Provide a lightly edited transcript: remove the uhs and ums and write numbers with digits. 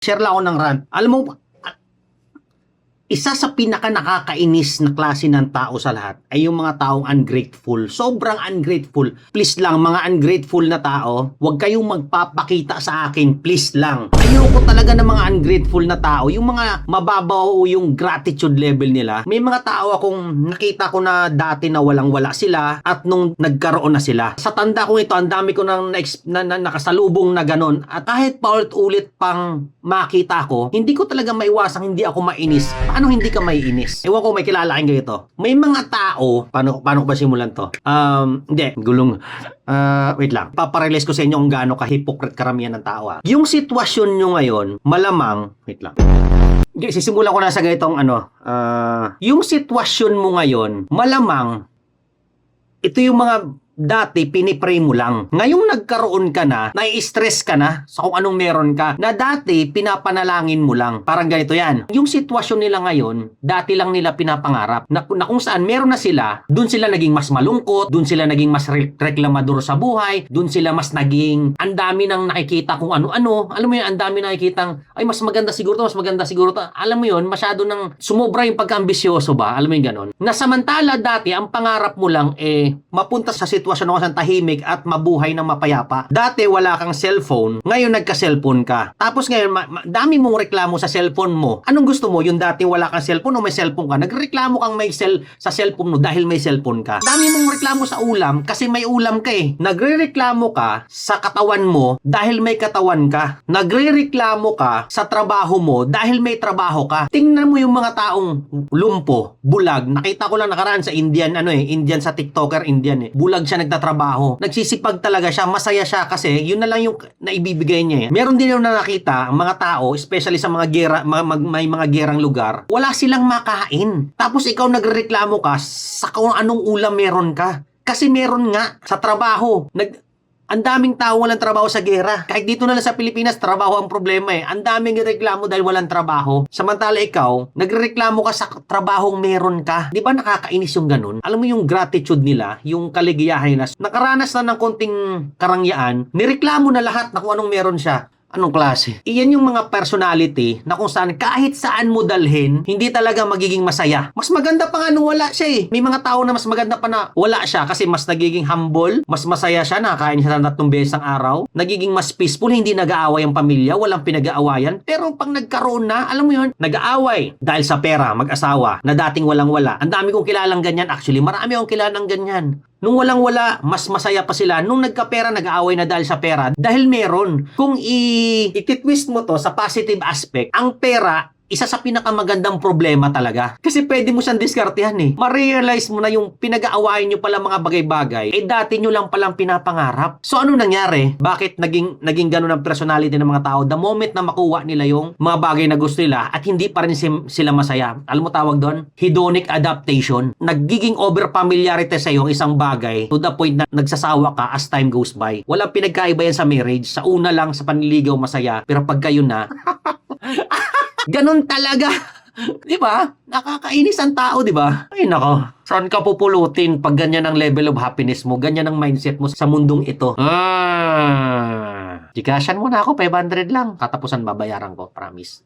Share lang ako ng rant. Alam mo, isa sa pinaka nakakainis na klase ng tao sa lahat ay yung mga taong ungrateful. Sobrang ungrateful. Please lang, mga ungrateful na tao, huwag kayong magpapakita sa akin. Please lang. Ayoko talaga ng mga ungrateful na tao. Yung mga mababaw o yung gratitude level nila. May mga tao akong nakita ko na dati na walang-wala sila at nung nagkaroon na sila. Sa tanda kong ito, ang dami ko nang nakasalubong na ganun. At kahit paulit-ulit pang makita ko, hindi ko talaga maiwasang hindi ako mainis. Paano hindi ka maiinis? Ewan ko, may kilala kayong ganito. May mga tao, paano ko ba simulan to? Hindi, gulong. Wait lang. Paparelease ko sa inyo kung gaano ka-hypocrite karamihan ng tao. Yung sitwasyon nyo ngayon, malamang, wait lang. Hindi, sisimulan ko na sa ganitong yung sitwasyon mo ngayon, malamang, ito yung mga dati pinipray mo lang. Ngayong nagkaroon ka na, nai-stress ka na sa kung anong meron ka, na dati pinapanalangin mo lang. Parang ganito yan. Yung sitwasyon nila ngayon, dati lang nila pinapangarap. Na kung saan meron na sila, dun sila naging mas malungkot, dun sila naging mas reklamador sa buhay, dun sila mas naging, ang dami nang nakikita kung ano-ano. Alam mo yun, ang dami nakikitang, ay mas maganda siguro to, mas maganda siguro to. Alam mo yun, masyado nang sumobra yung pagka-ambisyoso ba? Alam mo yung ganon? Na samantala dati, ang pangarap mo lang mapunta sa sitwasyon ng isang tahimik at mabuhay ng mapayapa. Dati wala kang cellphone, ngayon nagka-cellphone ka. Tapos ngayon, dami mong reklamo sa cellphone mo. Anong gusto mo? Yung dati wala kang cellphone o may cellphone ka? Nagreklamo kang may sa cellphone mo dahil may cellphone ka. Dami mong reklamo sa ulam kasi may ulam ka eh. Nagrereklamo ka sa katawan mo dahil may katawan ka. Nagrereklamo ka sa trabaho mo dahil may trabaho ka. Tingnan mo yung mga taong lumpo, bulag. Nakita ko lang nakaraan sa Indian, Indian sa TikToker, Indian eh. Bulag siya nagtatrabaho. Nagsisipag talaga siya, masaya siya kasi yun na lang yung naibibigay niya. Meron din yung nakita ang mga tao, especially sa mga gera, may mga gerang lugar, wala silang makain. Tapos ikaw nagrereklamo ka sa kung anong ulam meron ka. Kasi meron nga sa trabaho. Ang daming tao walang trabaho sa gera. Kahit dito na lang sa Pilipinas, trabaho ang problema eh. Ang daming reklamo dahil walang trabaho. Samantala ikaw, nagrereklamo ka sa trabahong meron ka. Di ba nakakainis yung ganun? Alam mo yung gratitude nila, yung kaligayahan na nakaranas na ng konting karangyaan, nireklamo na lahat na kung anong meron siya. Anong klase? Iyan yung mga personality na kung saan kahit saan mo dalhin, hindi talaga magiging masaya. Mas maganda pa nga nung wala siya eh. May mga tao na mas maganda pa na wala siya kasi mas nagiging humble, mas masaya siya, nakakain siya ng 3 beses ang araw, nagiging mas peaceful, hindi nag-aaway ang pamilya, walang pinag-aawayan. Pero pag nagkaroon na, alam mo yun, nag-aaway dahil sa pera, mag-asawa, na dating walang-wala. Ang dami kong kilalang ganyan. Actually, marami akong kilalang ganyan. Nung walang-wala, mas masaya pa sila. Nung nagka-pera, nag-aaway na dahil sa pera. Dahil meron. Kung i-twist mo to sa positive aspect, ang pera, isa sa pinakamagandang problema talaga. Kasi pwede mo siyang diskartehan eh. Ma-realize mo na yung pinag-aawayan nyo pala mga bagay-bagay, dati nyo lang palang pinapangarap. So ano nangyari? Bakit naging ganun ang personality ng mga tao? The moment na makuha nila yung mga bagay na gusto nila at hindi pa rin sila masaya. Alam mo tawag doon? Hedonic adaptation. Nagiging over-familiarity sa iyo isang bagay to the point na nagsasawa ka as time goes by. Walang pinagkaiba yan sa marriage. Sa una lang, sa panliligaw masaya. Pero pag kayo na, ganon talaga. Di ba? Nakakainis ang tao, di ba? Ay nako. Saan ka pupulutin pag ganyan ang level of happiness mo? Ganyan ang mindset mo sa mundong ito. Gcashan mo na ako, 500 lang. Katapusan babayaran ko, promise.